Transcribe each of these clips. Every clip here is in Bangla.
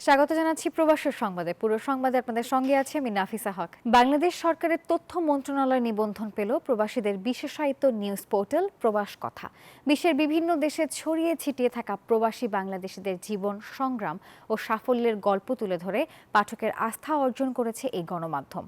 স্বাগত জানাচ্ছি প্রবাসের সংবাদে। পুরো সংবাদে আপনাদের সঙ্গে আছে আমি নাফিসা হক। বাংলাদেশ সরকারের তথ্য মন্ত্রণালয় নিবন্ধন পেল প্রবাসীদের বিশেষায়িত নিউজ পোর্টাল প্রবাস কথা। বিশ্বের বিভিন্ন দেশে ছড়িয়ে ছিটিয়ে থাকা প্রবাসী বাংলাদেশিদের জীবন সংগ্রাম ও সাফল্যের গল্প তুলে ধরে পাঠকের আস্থা অর্জন করেছে এই গণমাধ্যম।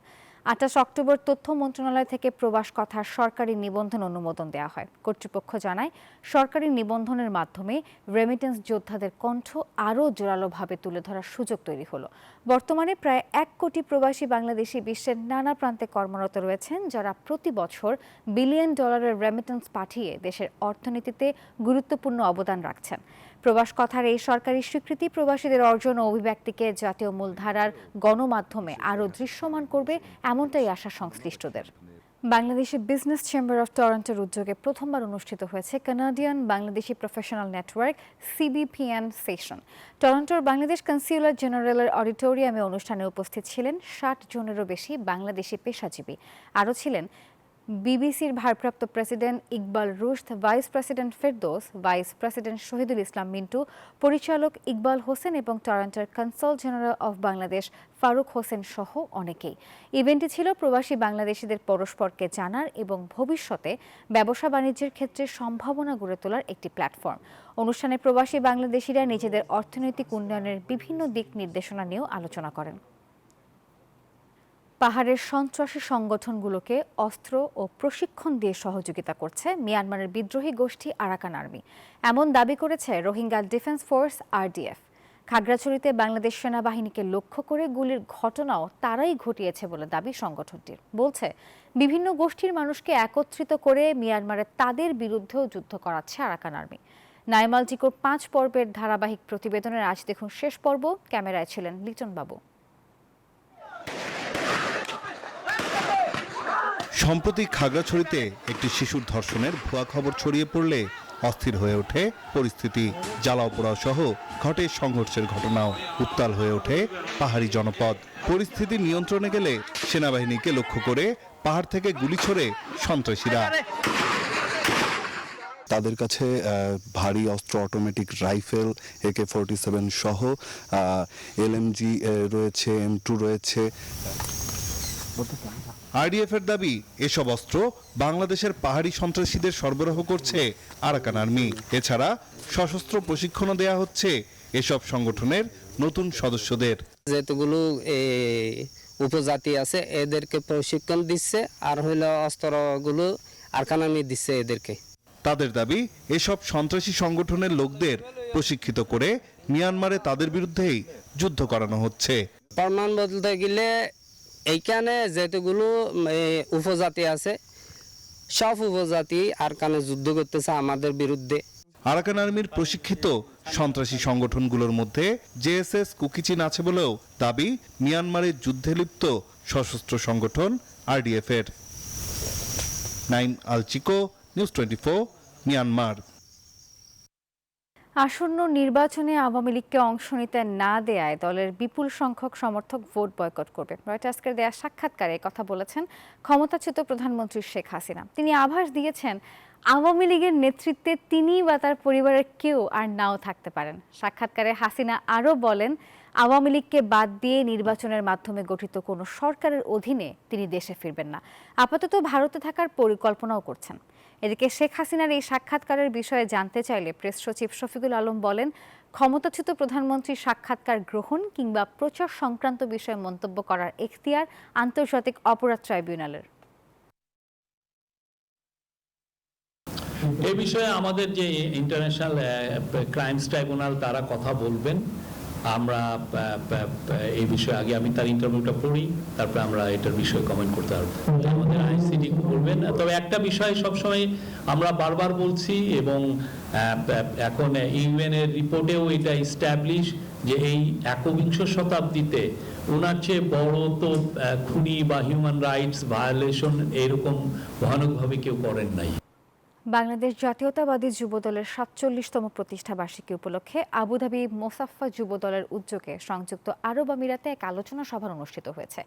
২৮ অক্টোবর তথ্য মন্ত্রণালয় থেকে প্রবাস কথার সরকারি নিবন্ধন অনুমোদন দেওয়া হয়। কর্তৃপক্ষ জানায়, সরকারি নিবন্ধনের মাধ্যমে রেমিটেন্স যোদ্ধাদের কণ্ঠ আরও জোরালোভাবে তুলে ধরার সুযোগ তৈরি হলো। বর্তমানে প্রায় ১ কোটি প্রবাসী বাংলাদেশি বিশ্বের নানা প্রান্তে কর্মরত রয়েছেন, যারা প্রতি বছর বিলিয়ন ডলারের রেমিটেন্স পাঠিয়ে দেশের অর্থনীতিতে গুরুত্বপূর্ণ অবদান রাখছেন। প্রবাস কথার এই সরকারি স্বীকৃতি প্রবাসীদের অর্জন ও অভিব্যক্তিকে জাতীয় মূলধারার গণমাধ্যমে আরও দৃশ্যমান করবে, এমনটাই আশা সংশ্লিষ্টদের। বাংলাদেশি বিজনেস চেম্বার অফ টরন্টোর উদ্যোগে প্রথমবার অনুষ্ঠিত হয়েছে Canadian Bangladeshi professional network CBPN session. টরন্টোর বাংলাদেশ কনসিউলার জেনারেলের অডিটোরিয়ামে অনুষ্ঠানে উপস্থিত ছিলেন ৬০ জনেরও বেশি বাংলাদেশি পেশাজীবী। আরও ছিলেন বিবিসির ভারপ্রাপ্ত president Iqbal Rushd, vice president Ferdous, vice president Shahidul Islam Mintu, পরিচালক ইকবাল হোসেন এবং টরন্টোর consul general of Bangladesh Faruk Hossain সহ অনেকেই। ইভেন্টটি ছিল প্রবাসী বাংলাদেশিদের পরস্পরকে জানার এবং ভবিষ্যতে ব্যবসা বাণিজ্যের ক্ষেত্রে সম্ভাবনা গড়ে তোলার একটি প্ল্যাটফর্ম। অনুষ্ঠানে প্রবাসী বাংলাদেশিরা নিজেদের অর্থনৈতিক উন্নয়নের বিভিন্ন দিক নির্দেশনা নিয়েও আলোচনা করেন। পাহাড়ের সন্ত্রাসী সংগঠনগুলোকে অস্ত্র ও প্রশিক্ষণ দিয়ে সহযোগিতা করছে মিয়ানমারের বিদ্রোহী গোষ্ঠী আরাকান আর্মি, এমন দাবি করেছে রোহিঙ্গা ডিফেন্স ফোর্স RDF। খাগড়াছড়িতে বাংলাদেশ সেনাবাহিনীকে লক্ষ্য করে গুলির ঘটনাও তারাই ঘটিয়েছে বলে দাবি সংগঠনটির। বলছে, বিভিন্ন গোষ্ঠীর মানুষকে একত্রিত করে মিয়ানমারে তাদের বিরুদ্ধেও যুদ্ধ করাচ্ছে আরাকান আর্মি। নাইমালটিকোর ৫ পর্বের ধারাবাহিক প্রতিবেদনের আজ দেখুন শেষ পর্ব। ক্যামেরায় ছিলেন লিটন বাবু। সম্প্রতি খাগড়াছড়িতে একটি শিশুর ধর্ষণের ভুয়া খবর ছড়িয়ে পড়লে অস্থির হয়ে ওঠে পরিস্থিতি। জ্বালাও পোড়াও সহ ঘটে সংঘর্ষের ঘটনাও। উত্তাল হয়ে ওঠে পাহাড়ি জনপদ। পরিস্থিতি নিয়ন্ত্রণে গেলে সেনাবাহিনীকে লক্ষ্য করে পাহাড় থেকে গুলি ছোড়ে সন্ত্রাসীরা। তাদের কাছে ভারী অস্ত্র, অটোমেটিক রাইফেল, AK-47 সহ LMG রয়েছে, M2 রয়েছে। RDF এর দাবি, এসব অস্ত্র বাংলাদেশের পাহাড়ি সন্ত্রাসীদের সরবরাহ করছে আরাকান আর্মি। এছাড়া সশস্ত্র প্রশিক্ষণও দেয়া হচ্ছে এসব সংগঠনের নতুন সদস্যদের। যেগুলো উপজাতি আছে এদেরকে প্রশিক্ষণ দিচ্ছে, আর হইলো অস্ত্রগুলো আরাকান আর্মি দিচ্ছে এদেরকে। তাদের দাবি, এসব সন্ত্রাসী সংগঠনের লোকদের প্রশিক্ষিত করে মিয়ানমারে তাদের বিরুদ্ধেই যুদ্ধ করানো হচ্ছে। প্রমাণ বলতে গেলে এইখানে যেগুলো উপজাতি আছে, সব উপজাতি আরাকানে যুদ্ধ করতেছে আমাদের বিরুদ্ধে। আরাকান আর্মির প্রশিক্ষিত সন্ত্রাসী সংগঠনগুলোর মধ্যে JSS কুকিচিন আছে বলেও দাবি মিয়ানমারের যুদ্ধে লিপ্ত সশস্ত্র সংগঠন RDF এর। Naim Alchiko, news 24, Myanmar. আসন্ন নির্বাচনে আওয়ামী লীগকে অংশ নিতে না দেয়ায় দলের বিপুল সংখ্যক সমর্থক ভোট বয়কট করবে। রয়টার্সকে দেয়া সাক্ষাৎকারে কথা বলেছেন ক্ষমতাচ্যুত প্রধানমন্ত্রী শেখ হাসিনা। তিনি আভাস দিয়েছেন, আওয়ামী লীগের নেতৃত্বে তিনি বা তার পরিবারের কেউ আর নাও থাকতে পারেন। সাক্ষাৎকারে হাসিনা আরও বলেন, আওয়ামী লীগকে বাদ দিয়ে নির্বাচনের মাধ্যমে গঠিত কোনো সরকারের অধীনে তিনি দেশে ফিরবেন না। আপাতত ভারতে থাকার পরিকল্পনাও করছেন। এদিকে শেখ হাসিনার এই সাক্ষাৎকারের বিষয়ে জানতে চাইলে প্রেস সচিব শফিকুল আলম বলেন, ক্ষমতাচ্যুত প্রধানমন্ত্রীর সাক্ষাৎকার গ্রহণ কিংবা প্রচার সংক্রান্ত বিষয়ে মন্তব্য করার এখতিয়ার আন্তর্জাতিক অপরাধ ট্রাইব্যুনালের। এই বিষয়ে আমাদের যে ইন্টারন্যাশনাল ক্রাইমস ট্রাইব্যুনাল তারা কথা বলবেন। আমরা এই বিষয়ে আগে আমি তার ইন্টারভিউটা পড়ি, তারপরে আমরা এটার বিষয়ে কমেন্ট করতে পারবো। আমাদের ICD করবেন। তবে একটা বিষয় সবসময় আমরা বারবার বলছি এবং এখন UN এর রিপোর্টেও এটা ইস্টাবলিশ যে এই 21শ শতাব্দীতে ওনার চেয়ে বড় তো খুনি বা হিউম্যান রাইটস ভায়োলেশন এরকম ভয়ানকভাবে কেউ করেন নাই। বাংলাদেশ জাতীয়তাবাদী যুবদলের ৪৭তম প্রতিষ্ঠা বার্ষিকী উপলক্ষে আবুধাবি মোসাফফা যুবদলের উদ্যোগে সংযুক্ত আরব আমিরাতে এক আলোচনা সভা অনুষ্ঠিত হয়েছে।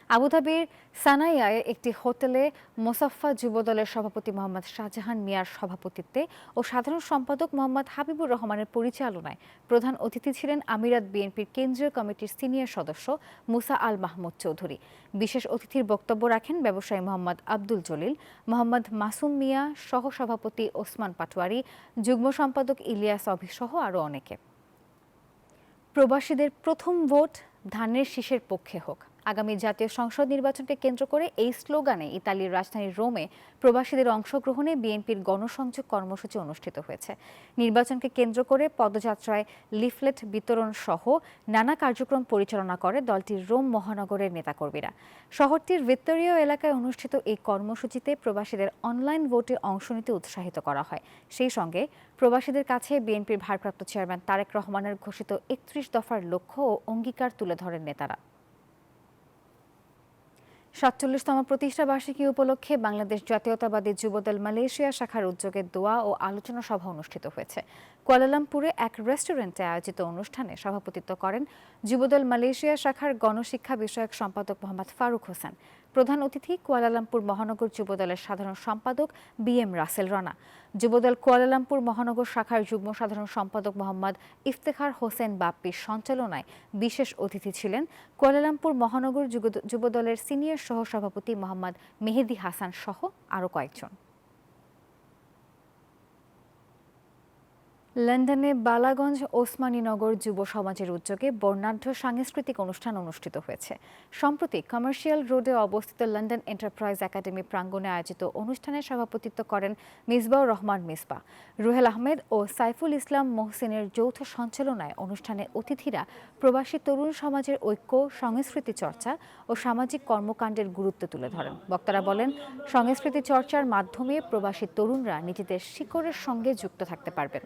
আবুধাবির সানাইয়ায় একটি হোটেলে মোসাফফা যুবদলের সভাপতি মোহাম্মদ শাহজাহান মিয়ার সভাপতিত্বে ও সাধারণ সম্পাদক মোহাম্মদ হাবিবুর রহমানের পরিচালনায় প্রধান অতিথি ছিলেন আমিরাত বিএনপির কেন্দ্রীয় কমিটির সিনিয়র সদস্য মুসা আল মাহমুদ চৌধুরী। বিশেষ অতিথির বক্তব্য রাখেন ব্যবসায়ী মোহাম্মদ আব্দুল জলিল, মোহাম্মদ মাসুম মিয়া, সহসভাপতি ওসমান পাটোয়ারি, যুগ্ম সম্পাদক ইলিয়াস অভি সহ আরও অনেকে। প্রবাসীদের প্রথম ভোট ধানের শীষের পক্ষে হোক। আগামী জাতীয় সংসদ নির্বাচনকে কেন্দ্র করে এই স্লোগানে ইতালির রাজধানী রোমে প্রবাসীদের অংশগ্রহণে বিএনপির গণসংযোগ কর্মসূচি অনুষ্ঠিত হয়েছে। নির্বাচনকে কেন্দ্র করে পদযাত্রায় লিফলেট বিতরণ সহ নানা কার্যক্রম পরিচালনা করে দলটির রোম মহানগরের নেতাকর্মীরা। শহরটির ভিত্তরীয় এলাকায় অনুষ্ঠিত এই কর্মসূচিতে প্রবাসীদের অনলাইন ভোটে অংশ নিতে উৎসাহিত করা হয়। সেই সঙ্গে প্রবাসীদের কাছে বিএনপির ভারপ্রাপ্ত চেয়ারম্যান তারেক রহমানের ঘোষিত ৩১ দফার লক্ষ্য ও অঙ্গীকার তুলে ধরেন নেতারা। ৪৭তম প্রতিষ্ঠা বার্ষিকী উপলক্ষে বাংলাদেশ জাতীয়তাবাদী যুবদল মালয়েশিয়া শাখার উদ্যোগে দোয়া ও আলোচনা সভা অনুষ্ঠিত হয়েছে। কুয়ালালামপুরে এক রেস্টুরেন্টে আয়োজিত অনুষ্ঠানে সভাপতিত্ব করেন যুবদল মালয়েশিয়া শাখার গণশিক্ষা বিষয়ক সম্পাদক মোহাম্মদ ফারুক হোসেন। প্রধান অতিথি কুয়ালালামপুর মহানগর যুবদলের সাধারণ সম্পাদক BM রাসেল রানা। যুবদল কুয়ালালামপুর মহানগর শাখার যুগ্ম সাধারণ সম্পাদক মোহাম্মদ ইফতেখার হোসেন বাপ্পির সঞ্চালনায় বিশেষ অতিথি ছিলেন কুয়ালালামপুর মহানগর যুবদলের সিনিয়র সহসভাপতি মোহাম্মদ মেহেদি হাসান সহ আরও কয়েকজন। লন্ডনে বালাগঞ্জ ওসমানীনগর যুব সমাজের উদ্যোগে বর্ণাঢ্য সাংস্কৃতিক অনুষ্ঠান অনুষ্ঠিত হয়েছে। সম্প্রতি কমার্শিয়াল রোডে অবস্থিত লন্ডন এন্টারপ্রাইজ একাডেমি প্রাঙ্গণে আয়োজিত অনুষ্ঠানে সভাপতিত্ব করেন মিসবাউর রহমান মিসবা, রুহেল আহমেদ ও সাইফুল ইসলাম মোহসিনের যৌথ সঞ্চালনায় অনুষ্ঠানে অতিথিরা প্রবাসী তরুণ সমাজের ঐক্য, সংস্কৃতি চর্চা ও সামাজিক কর্মকাণ্ডের গুরুত্ব তুলে ধরেন। বক্তারা বলেন, সংস্কৃতি চর্চার মাধ্যমে প্রবাসী তরুণরা নিজেদের শিকড়ের সঙ্গে যুক্ত থাকতে পারবেন।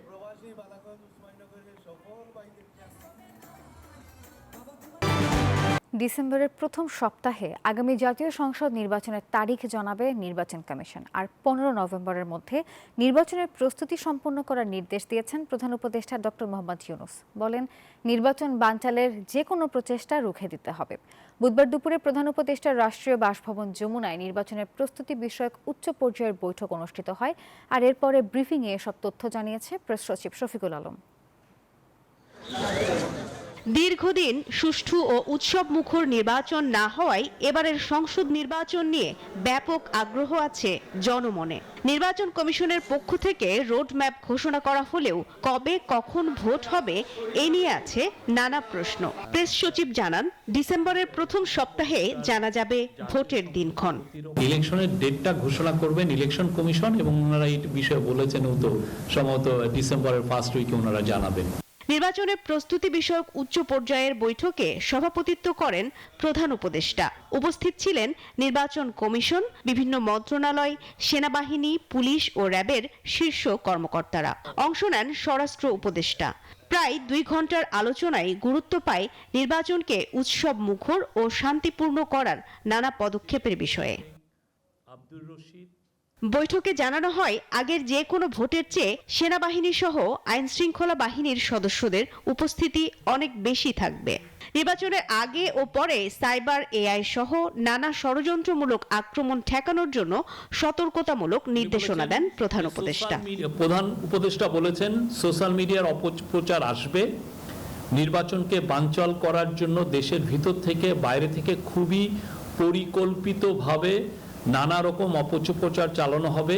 ডিসেম্বরের প্রথম সপ্তাহে আগামী জাতীয় সংসদ নির্বাচনের তারিখ জানাবে নির্বাচন কমিশন। আর 15 নভেম্বরের মধ্যে নির্বাচনের প্রস্তুতি সম্পন্ন করার নির্দেশ দিয়েছেন প্রধান উপদেষ্টা ডক্টর মোহাম্মদ ইউনূস। বলেন, নির্বাচন বানচালের যে কোনো প্রচেষ্টা রুখে দিতে হবে। বুধবার দুপুরে প্রধান উপদেষ্টার রাষ্ট্রীয় বাসভবন যমুনায় নির্বাচনের প্রস্তুতি বিষয়ক উচ্চ পর্যায়ের বৈঠক অনুষ্ঠিত হয়। আর এরপরে ব্রিফিংয়ে এসব তথ্য জানিয়েছে প্রেস সচিব শফিকুল আলম। দীর্ঘদিন সুষ্ঠু ও উৎসব মুখর নির্বাচন না হওয়ায় এবারের সংসদ নির্বাচন নিয়ে ব্যাপক আগ্রহ আছে জনমনে। নির্বাচন কমিশনের পক্ষ থেকে রোডম্যাপ ঘোষণা করা হলেও কবে কখন ভোট হবে এ নিয়ে আছে নানা প্রশ্ন। প্রেস সচিব জানান, ডিসেম্বরের প্রথম সপ্তাহে জানা যাবে ভোটের দিনক্ষণ। ইলেকশনের ডেটটা ঘোষণা করবেন ইলেকশন কমিশন এবং ওনারা এই বিষয়ে বলেছেন তো সম্ভবত ডিসেম্বরের ফার্স্ট উইকে ওনারা জানাবেন। নির্বাচনের প্রস্তুতি বিষয়ক উচ্চ পর্যায়ের বৈঠকে সভাপতিত্ব করেন প্রধান উপদেষ্টা। উপস্থিত ছিলেন নির্বাচন কমিশন, বিভিন্ন মন্ত্রণালয়, সেনাবাহিনী, পুলিশ ও র্যাবের শীর্ষ কর্মকর্তারা। অংশ নেন স্বরাষ্ট্র উপদেষ্টা। প্রায় 2 ঘন্টার আলোচনায় গুরুত্ব পায় নির্বাচনকে উৎসব মুখর ও শান্তিপূর্ণ করার নানা পদক্ষেপের বিষয়ে। বৈঠকে জানানো হয়, আগের যে কোনো ভোটের চেয়ে সেনাবাহিনী সহ আইন শৃঙ্খলা বাহিনীর সদস্যদের উপস্থিতি অনেক বেশি থাকবে। নির্বাচনের আগে ও পরে সাইবার, AI সহ নানা ষড়যন্ত্রমূলক আক্রমণ ঠেকানোর জন্য সতর্কতামূলক নির্দেশনা দেন প্রধান উপদেষ্টা। প্রধান উপদেষ্টা বলেছেন, সোশ্যাল মিডিয়ার অপপ্রচার আসবে। নির্বাচনকে বানচাল করার জন্য দেশের ভিতর থেকে বাইরে থেকে খুবই পরিকল্পিতভাবে নানা রকম অপপ্রচার চালানো হবে।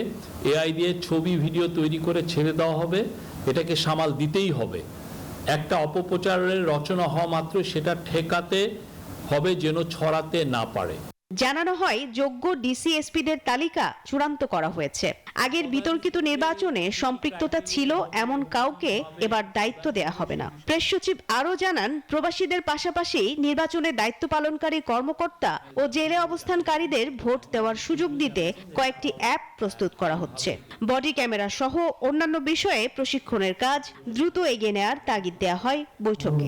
AI দিয়ে ছবি, ভিডিও তৈরি করে ছেড়ে দেওয়া হবে। এটাকে সামাল দিতেই হবে। একটা অপপ্রচারের রচনা হওয়া মাত্র সেটা ঠেকাতে হবে যেন ছড়াতে না পারে। জানানো হয়, যোগ্য DCSPদের তালিকা চূড়ান্ত করা হয়েছে। আগের বিতর্কিত নির্বাচনে সম্পৃক্ততা ছিল এমন কাউকে এবার দায়িত্ব দেয়া হবে না। প্রেস সচিব আরও জানান, প্রবাসীদের পাশাপাশি নির্বাচনে দায়িত্ব পালনকারী কর্মকর্তা ও জেলে অবস্থানকারীদের ভোট দেওয়ার সুযোগ দিতে কয়েকটি অ্যাপ প্রস্তুত করা হচ্ছে। বডি ক্যামেরা সহ অন্যান্য বিষয়ে প্রশিক্ষণের কাজ দ্রুত এগিয়ে নেওয়ার তাগিদ দেওয়া হয় বৈঠকে।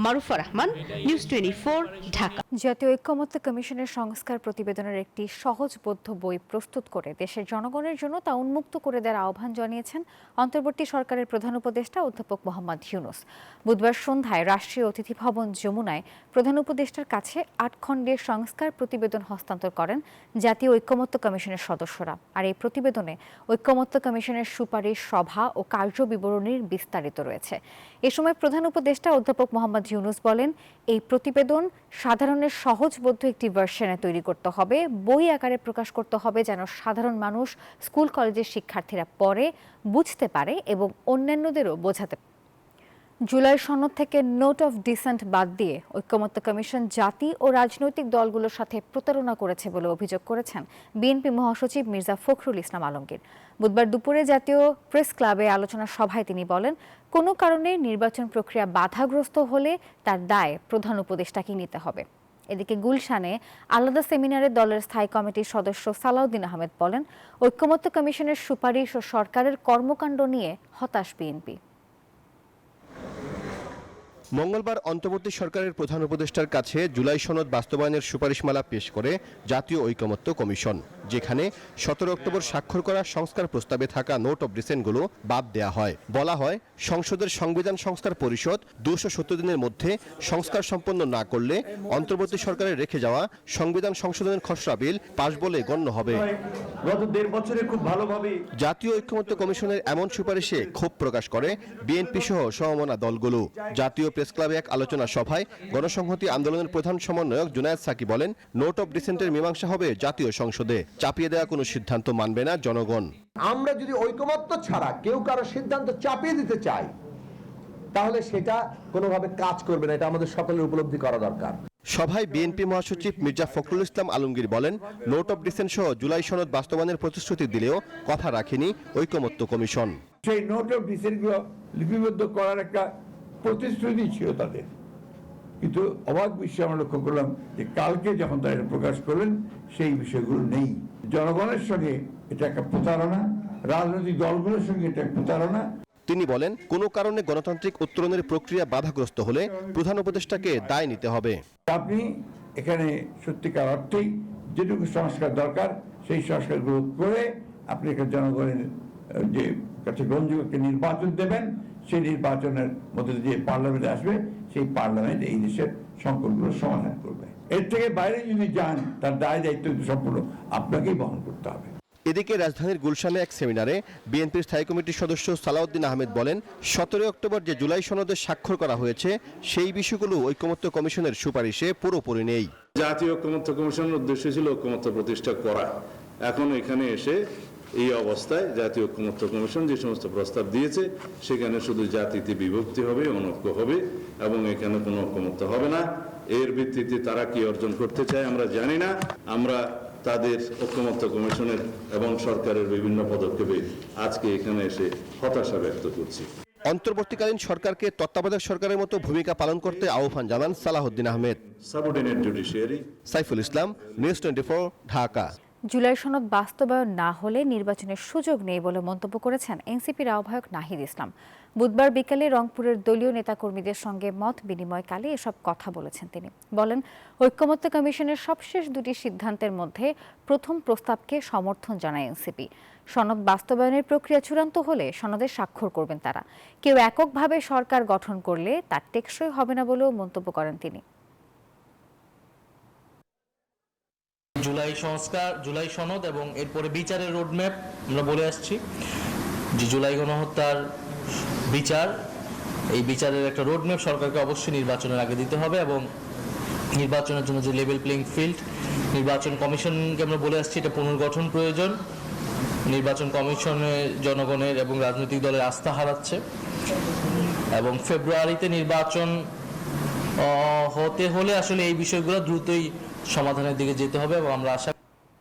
মারুফা রহমান, নিউজ 24, ঢাকা। জাতীয় ঐক্যমত্য কমিশনের সংস্কার প্রতিবেদনের একটি সহজবোধ্য বই প্রস্তুত করে দেশের জনগণের জন্য তা উন্মুক্ত করে দেওয়ার আহ্বান জানিয়েছেন অন্তর্বর্তী সরকারের প্রধান উপদেষ্টা অধ্যাপক মোহাম্মদ ইউনূস। বুধবার সন্ধ্যায় রাষ্ট্রীয় অতিথি ভবন যমুনায় প্রধান উপদেষ্টার কাছে ৮ খণ্ডের সংস্কার প্রতিবেদন হস্তান্তর করেন জাতীয় ঐক্যমত্য কমিশনের সদস্যরা। আর এই প্রতিবেদনে ঐক্যমত্য কমিশনের সুপারিশ, সভা ও কার্যবিবরণীর বিস্তারিত রয়েছে। এ সময় প্রধান উপদেষ্টা অধ্যাপক মোহাম্মদ ইউনূস বলেন, এই প্রতিবেদন সাধারণের সহজবোধ্য একটি ভার্সনে তৈরি করতে হবে, বই আকারে প্রকাশ করতে হবে, যেন সাধারণ মানুষ, স্কুল কলেজের শিক্ষার্থীরা পড়ে বুঝতে পারে এবং অন্যান্যদেরও বোঝাতে পারে। জুলাই সনদ থেকে নোট অফ ডিসেন্ট বাদ দিয়ে ঐক্যমত্য কমিশন জাতি ও রাজনৈতিক দলগুলোর সাথে প্রতারণা করেছে বলে অভিযোগ করেছেন বিএনপি মহাসচিব মির্জা ফখরুল ইসলাম আলমগীর। বুধবার দুপুরে জাতীয় প্রেস ক্লাবে আলোচনা সভায় তিনি বলেন, কোনো কারণে নির্বাচন প্রক্রিয়া বাধাগ্রস্ত হলে তার দায় প্রধান উপদেষ্টাকেই নিতে হবে। এদিকে গুলশানে আলাদা সেমিনারে দলের স্থায়ী কমিটির সদস্য সালাউদ্দিন আহমেদ বলেন, ঐক্যমত্য কমিশনের সুপারিশ ও সরকারের কর্মকাণ্ড নিয়ে হতাশ বিএনপি। মঙ্গলবার অন্তর্বর্তী সরকারের প্রধান উপদেষ্টার কাছে জুলাই সনদ বাস্তবায়নের সুপারিশমালা পেশ করে জাতীয় ঐকমত্য কমিশন, যেখানে ১৭ অক্টোবর স্বাক্ষর করা সংস্কার প্রস্তাবে থাকা নোট অব ডিসেন্টগুলো বাদ দেয়া হয়। বলা হয়, সংসদের সংবিধান সংস্কার পরিষদ ২৭০ দিনের মধ্যে সংস্কার সম্পন্ন না করলে অন্তর্বর্তী সরকারের রেখে যাওয়া সংবিধান সংশোধনের খসড়া বিল পাশ বলে গণ্য হবে। গত ১.৫ বছরে খুব ভালোভাবে জাতীয় ঐক্যমত্য কমিশনের এমন সুপারিশে ক্ষোভ প্রকাশ করে বিএনপি সহ সমমনা দলগুলো। জাতীয় প্রেস ক্লাবে এক আলোচনা সভায় গণসংহতি আন্দোলনের প্রধান সমন্বয়ক জুনায়েদ সাকি বলেন, নোট অব ডিসেন্টের মীমাংসা হবে জাতীয় সংসদে, চাপিয়ে দেওয়া কোনো সিদ্ধান্ত মানবে না জনগণ। আমরা যদি ঐকমত্য ছাড়া কেউ কারো সিদ্ধান্ত চাপিয়ে দিতে চাই, তাহলে সেটা কোনোভাবে কাজ করবে না। এটা আমাদের সকলের উপলব্ধি করা দরকার। সভায় বিএনপি মহাসচিব মির্জা ফখরুল ইসলাম আলমগীর বলেন, নোট অব ডিসেন্ট সহ জুলাই সনদ বাস্তবায়নের প্রতিশ্রুতি দিলেও কথা রাখেনি ঐকমত্য কমিশন। সেই নোট অফ ডিসেন্টগুলো লিপিবদ্ধ করার একটা প্রতিশ্রুতি ছিল তাদের, কিন্তু অবাক বিষয় আমরা লক্ষ্য করলাম যে কালকে যখন তারা এটা প্রকাশ করলেন সেই বিষয়গুলো নেই। জনগণের সঙ্গে এটা একটা প্রতারণা, রাজনৈতিক দলগুলোর সঙ্গে এটা প্রতারণা। তিনি বলেন, কোনো কারণে গণতান্ত্রিক উত্তরণের প্রক্রিয়া বাধাগ্রস্ত হলে প্রধান উপদেষ্টাকে দায় নিতে হবে। আপনি এখানে সত্যিকার অর্থেই যেটুকু সংস্কার দরকার সেই সংস্কারগুলো করে আপনি এখানে জনগণের যে কাছে গ্রহণযোগ্য নির্বাচন দেবেন, সেই নির্বাচনের মধ্যে যে পার্লামেন্টে আসবে সেই পার্লামেন্ট এই দেশের সংকটগুলো সমাধান করবে। এর থেকে বাইরে যদি যান তার দায় দায়িত্ব সম্পূর্ণ আপনাকেই বহন করতে হবে। এদিকে রাজধানীর গুলশানে এক সেমিনারে বিএনপির স্থায়ী কমিটির সদস্য সালাউদ্দিন আহমেদ বলেন, ১৭ অক্টোবর যে জুলাই সনদে স্বাক্ষর করা হয়েছে সেই বিষয়গুলো ঐকমত্য কমিশনের সুপারিশে পুরোপুরি নেই। জাতীয় ঐকমত্য কমিশনের উদ্দেশ্য ছিল ঐকমত্য প্রতিষ্ঠা করা। এখন এখানে এসে এই অবস্থায় জাতীয় ঐকমত্য কমিশন যে সমস্ত প্রস্তাব দিয়েছে সেখানে শুধু জাতিতে বিভক্তি হবে, অনৈক্য হবে এবং এখানে কোনো ঐকমত্য হবে না। এর ভিত্তিতে তারা কি অর্জন করতে চায় আমরা জানি না। আমরা তাদের ঐকমত্য কমিশনের এবং সরকারের বিভিন্ন পদক্ষেপে আজকে এখানে এসে হতাশা ব্যক্ত করছি। অন্তর্বর্তীকালীন সরকারকে তত্ত্বাবধায়ক সরকারের মতো ভূমিকা পালন করতে আহ্বান জানান Salauddin Ahmed. Subordinate judiciary. Saiful Islam, news 24, Dhaka. July সনদ বাস্তবায়ন না হলে নির্বাচনের সুযোগ নেই বলে মন্তব্য করেছেন এনসিপির আহ্বায়ক নাহিদ ইসলাম। বুধবার বিকেলে রংপুরের দলীয় নেতাকর্মীদের সঙ্গে মত বিনিময়কালে এসব কথা বলেছেন তিনি। বলেন, ঐক্যমত্য কমিশনের সবশেষ দুটি সিদ্ধান্তের মধ্যে প্রথম প্রস্তাবকে সমর্থন জানায় এনসিপি। সনদ বাস্তবায়নের প্রক্রিয়া চূড়ান্ত হলে সনদে স্বাক্ষর করবেন তারা। কেউ এককভাবে সরকার গঠন করলে তার টেকসই হবে না বলেও মন্তব্য করেন তিনি। জুলাই সনদ এবং এরপরে বিচারের রোডম্যাপ আমরা বলে আসছি যে জুলাই গণহত্যার বিচার, এই বিচারের একটা রোডম্যাপ সরকারকে অবশ্যই নির্বাচনের আগে দিতে হবে এবং নির্বাচনের জন্য যে লেভেল প্লেইং ফিল্ড, নির্বাচন কমিশনকে আমরা বলে আসছি এটা পুনর্গঠন প্রয়োজন। নির্বাচন কমিশনে জনগণের এবং রাজনৈতিক দলের আস্থা হারাচ্ছে এবং ফেব্রুয়ারিতে নির্বাচন হতে হলে আসলে এই বিষয়গুলো দ্রুতই সমাধানের দিকে যেতে হবে এবং আমরা আশা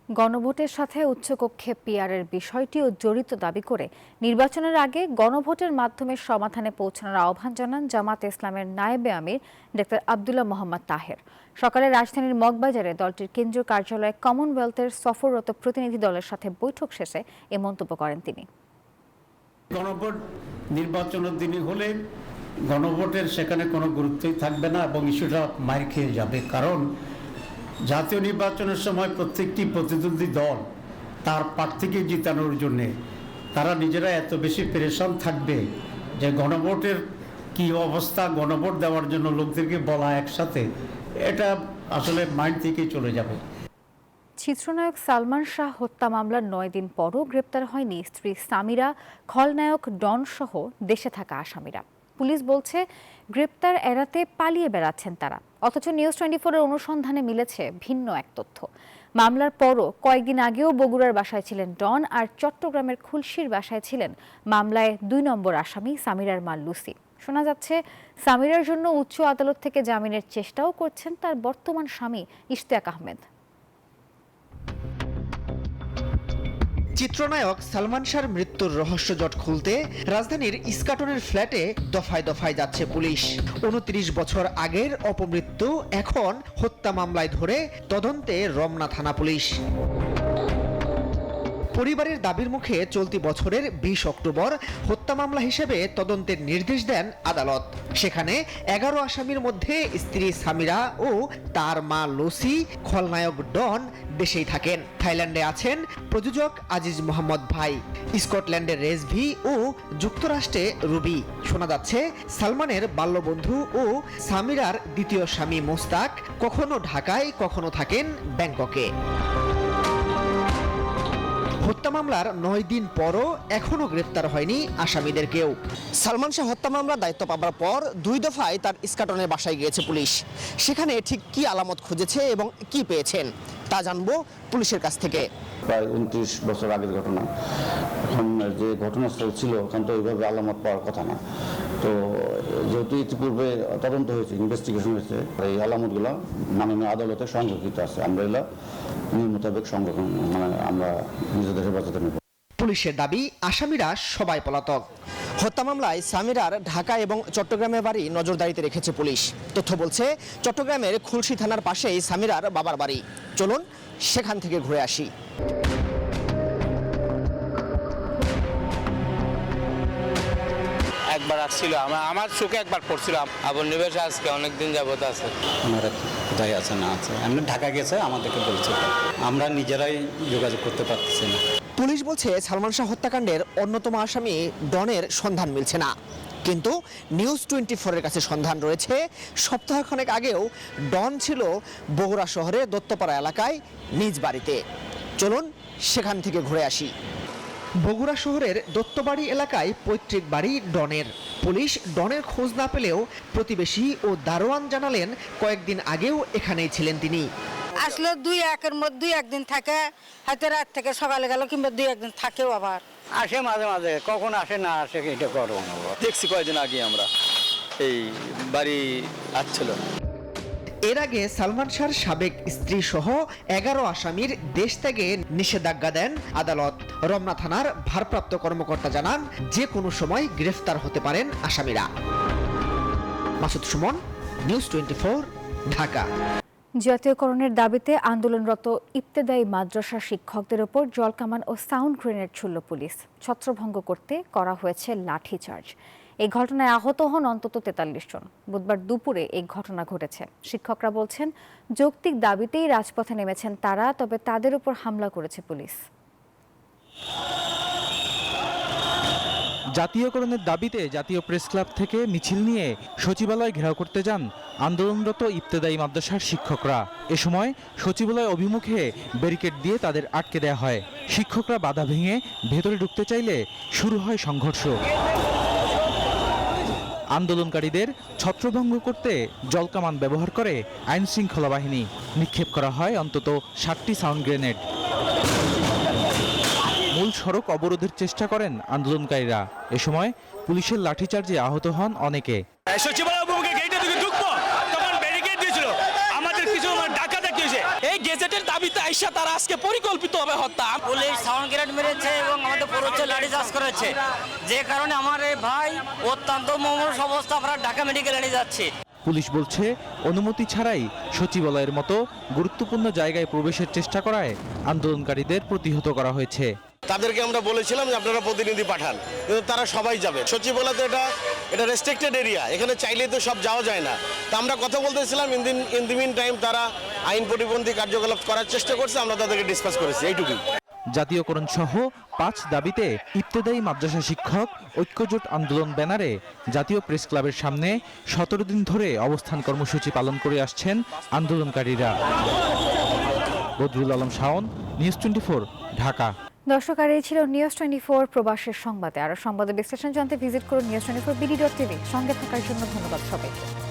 গণভোটের সাথে উচ্চকক্ষে পিআরের বিষয়টিও জড়িত দাবি করে নির্বাচনের আগে গণভোটের মাধ্যমে সমাধানে পৌঁছানোর আহ্বান জানান জামাত ইসলামের নায়েবে আমির ডক্টর আব্দুল্লাহ মোহাম্মদ তাহের। সকালে রাজধানীর মগবাজারে দলটির কেন্দ্রীয় কার্যালয়ে কমনওয়েলথের সফররত প্রতিনিধি দলের সাথে বৈঠক শেষে এ মন্তব্য করেন তিনি। গণভোট নির্বাচনের দিনই হলে গণভোটের সেখানে কোনো গুরুত্বই থাকবে না এবং ইস্যুটা মার খেয়ে যাবে, কারণ জাতীয় নির্বাচনের সময় প্রত্যেকটি প্রতিদ্বন্দ্বী দল তার প্রার্থীকে জিতানোর জন্যে তারা নিজেরা এত বেশি পেরেশান থাকবে যে গণভোটের কি অবস্থা, গণভোট দেওয়ার জন্য লোকদেরকে বলা একসাথে, এটা আসলে মাইন্ড থেকেই চলে যাবে। চিত্রনায়ক সালমান শাহ হত্যা মামলার 9 দিন পরও গ্রেপ্তার হয়নি স্ত্রী সামিরা, খলনায়ক ডন সহ দেশে থাকা আসামিরা। পুলিশ বলছে গ্রেপ্তার এড়াতে পালিয়ে বেড়াচ্ছেন তারা। অথচ নিউজ 24-এর অনুসন্ধানে মিলেছে ভিন্ন এক তথ্য। মামলার পরও কয়েকদিন আগেও বগুড়ার বাসায় ছিলেন ডন, আর চট্টগ্রামের খুলশীর বাসায় ছিলেন মামলায় 2 নম্বর আসামি সামিরার মা লুসি। শোনা যাচ্ছে সামিরার জন্য উচ্চ আদালত থেকে জামিনের চেষ্টাও করছেন তার বর্তমান স্বামী ইশতিয়াক আহমেদ। চিত্রনায়ক সালমান শাহর মৃত্যুর রহস্যজট খুলতে রাজধানীর ইস্কাটনের ফ্ল্যাটে দফায় দফায় যাচ্ছে পুলিশ। 29 বছর আগের অপমৃত্যু এখন হত্যা মামলায় ধরে তদন্তে রমনা থানা পুলিশ। পরিবারের দাবির মুখে চলতি বছরের 20 অক্টোবর হত্যা মামলা হিসেবে তদন্তের নির্দেশ দেন আদালত। সেখানে 11 আসামির মধ্যে স্ত্রী সামিরা ও তার মা লুসি, খলনায়ক ডন দেশেই থাকেন। থাইল্যান্ডে আছেন প্রযোজক আজিজ মোহাম্মদ ভাই, স্কটল্যান্ডের রেজভি ও যুক্তরাষ্ট্রে রুবি। শোনা যাচ্ছে সালমানের বাল্যবন্ধু ও সামিরার দ্বিতীয় স্বামী মোস্তাক কখনো ঢাকায়, কখনো থাকেন ব্যাংককে। হত্যা মামলার 9 দিন পরও এখনো গ্রেফতার হয়নি আসামিদের কেউ। সালমান শাহ হত্যা মামলার দায়িত্ব পাবার পর 2 দফায় তার ইস্কাটনের বাসায় গিয়েছে পুলিশ। সেখানে ঠিক কি আলামত খুঁজেছে এবং কি পেয়েছেন তা জানবো পুলিশের কাছ থেকে। প্রায় 29 বছর আগের ঘটনা, এখন যে ঘটনাস্থল ছিল ওখান তো ওইভাবে আলামত পাওয়ার কথা না। তো যেহেতু ইতিপূর্বে তদন্ত হয়েছে, ইনভেস্টিগেশন হয়েছে, এই আলামতগুলো মাননীয় আদালতে সংরক্ষিত আছে। আমরা এগুলো নিয়ম মোতাবেক সংরক্ষণ আমরা নিজেদের হেফাজতে নেব। পুলিশের দাবি আসামিরা সবাই পলাতক। হত্যা মামলায় সামিরার ঢাকা এবং চট্টগ্রামের বাড়ি নজরদারিতে রেখেছে পুলিশ। তথ্য বলছে চট্টগ্রামের খুলশী থানার পাশেই সামিরার বাবার বাড়ি। চলুন সেখান থেকে ঘুরে আসি। একবার আসছিল, আমার চোখে একবার পড়ছিল। আবুল নিবেশ আজকে অনেকদিন যাবত আছে। ওনারা কোথায় আছে না আছে, এমনি ঢাকা গেছে, আমাদেরকে বলছে, আমরা নিজেরাই যোগাযোগ করতে পারতেছি না। পুলিশ বলছে সালমান শাহ হত্যাকাণ্ডের অন্যতম আসামি ডনের সন্ধান মিলছে না, কিন্তু নিউজ 24-এর কাছে সন্ধান রয়েছে। সপ্তাহখানেক আগেও ডন ছিল বগুড়া শহরের দত্তপাড়া এলাকায় নিজ বাড়িতে। চলুন সেখান থেকে ঘুরে আসি। বগুড়া শহরের দত্তবাড়ি এলাকায় পৈতৃক বাড়ি ডনের। পুলিশ ডনের খোঁজ না পেলেও প্রতিবেশী ও দারোয়ান জানালেন কয়েকদিন আগেও এখানেই ছিলেন তিনি। আসলে 2-1-এর মধ্যে 2-1 দিন থাকে, হয়তো রাত থেকে সকালে গেল, কিংবা 2-1 দিন থাকেও, আবার আসে মাঝে মাঝে, কখন আসে না আসে এটা করবো না। দেখছি কয়েকদিন আগে আমরা এই বাড়ি আসছিল। এর আগে সালমান শাহর সাবেক স্ত্রী সহ 11 আসামির দেশ ত্যাগে নিষেধাজ্ঞা দেন আদালত। রমনা থানার ভারপ্রাপ্ত কর্মকর্তা জানান যে কোনো সময় গ্রেফতার হতে পারেন আসামিরা। মাসুদ সুমন, নিউজ 24, ঢাকা। জাতীয়করণের দাবিতে আন্দোলনরত ইবতেদায়ী মাদ্রাসা শিক্ষকদের ওপর জলকামান ও সাউন্ড গ্রেনেড ছুড়ল পুলিশ। ছত্রভঙ্গ করতে করা হয়েছে লাঠিচার্জ। এই ঘটনায় আহত হন অন্তত 43 জন। বুধবার দুপুরে এই ঘটনা ঘটেছে। শিক্ষকরা বলছেন যৌক্তিক দাবিতেই রাজপথে নেমেছেন তারা, তবে তাদের উপর হামলা করেছে পুলিশ। জাতীয়করণের দাবিতে জাতীয় প্রেস ক্লাব থেকে মিছিল নিয়ে সচিবালয় ঘেরাও করতে যান আন্দোলনরত ইবতেদায়ী মাদ্রাসার শিক্ষকরা। এ সময় সচিবালয় অভিমুখে ব্যারিকেড দিয়ে তাদের আটকে দেওয়া হয়। শিক্ষকরা বাধা ভেঙে ভেতরে ঢুকতে চাইলে শুরু হয় সংঘর্ষ। আন্দোলনকারীদের ছত্রভঙ্গ করতে জলকামান ব্যবহার করে আইন শৃঙ্খলা বাহিনী। নিক্ষেপ করা হয় অন্তত 60টি সাউন্ড গ্রেনেড। মূল সড়ক অবরোধের চেষ্টা করেন আন্দোলনকারীরা। এ সময় পুলিশের লাঠিচার্জে আহত হন অনেকে। সচিবালয় অভিমুখে গেটে দিকে ঢুকবো, তখন ব্যারিকেড দিয়েছিল, আমাদের কিছু ডাকা দেখি হয়েছে। এই গেজেটের দাবিতে আইসা তারা আজকে পরিকল্পিতভাবে হত্যা। পুলিশ সাউন্ড গ্রেনেড মেরেছে এবং আমাদের পুরোচ্ছে লাঠিচার্জ করেছে, যে কারণে আমার এই ভাই অত্যন্ত মুমূর্ষ অবস্থা, আমরা ঢাকা মেডিকেলে নিয়ে যাচ্ছি। পুলিশ বলছে অনুমতি ছাড়াই সচিবালয়ের মতো গুরুত্বপূর্ণ জায়গায় প্রবেশের চেষ্টা করায় আন্দোলনকারীদের প্রতিহত করা হয়েছে। তাদেরকে আমরা বলেছিলাম যে আপনারা প্রতিনিধি পাঠান, কিন্তু তারা সবাই যাবে। সচিবালয় তো এটা রেস্ট্রিক্টেড এরিয়া, এখানে চাইলেই তো সব যাওয়া যায় না। তা আমরা কথা বলতেছিলাম, ইন দি মিন টাইম তারা আইন পরিপন্থী কার্যকলাপ করার চেষ্টা করছে, আমরা তাদেরকে ডিসকাস করেছি, এইটুকুই। জাতীয়করণ সহ 5 দাবিতে ইবতেদায়ী মাদ্রাসা শিক্ষক ঐক্যজোট আন্দোলন ব্যানারে জাতীয় প্রেস ক্লাবের সামনে 17 দিন ধরে অবস্থান কর্মসূচি পালন করে আসছেন আন্দোলনকারীরা। বদরুল আলম শাওন, নিউজ 24, ঢাকা। দর্শক, আর এই ছিল নিউজ 24 প্রবাসের সংবাদে। আরো সংবাদের বিশ্লেষণ জানতে ভিজিট করুন news24bd.tv। সঙ্গে থাকার জন্য ধন্যবাদ সবাইকে।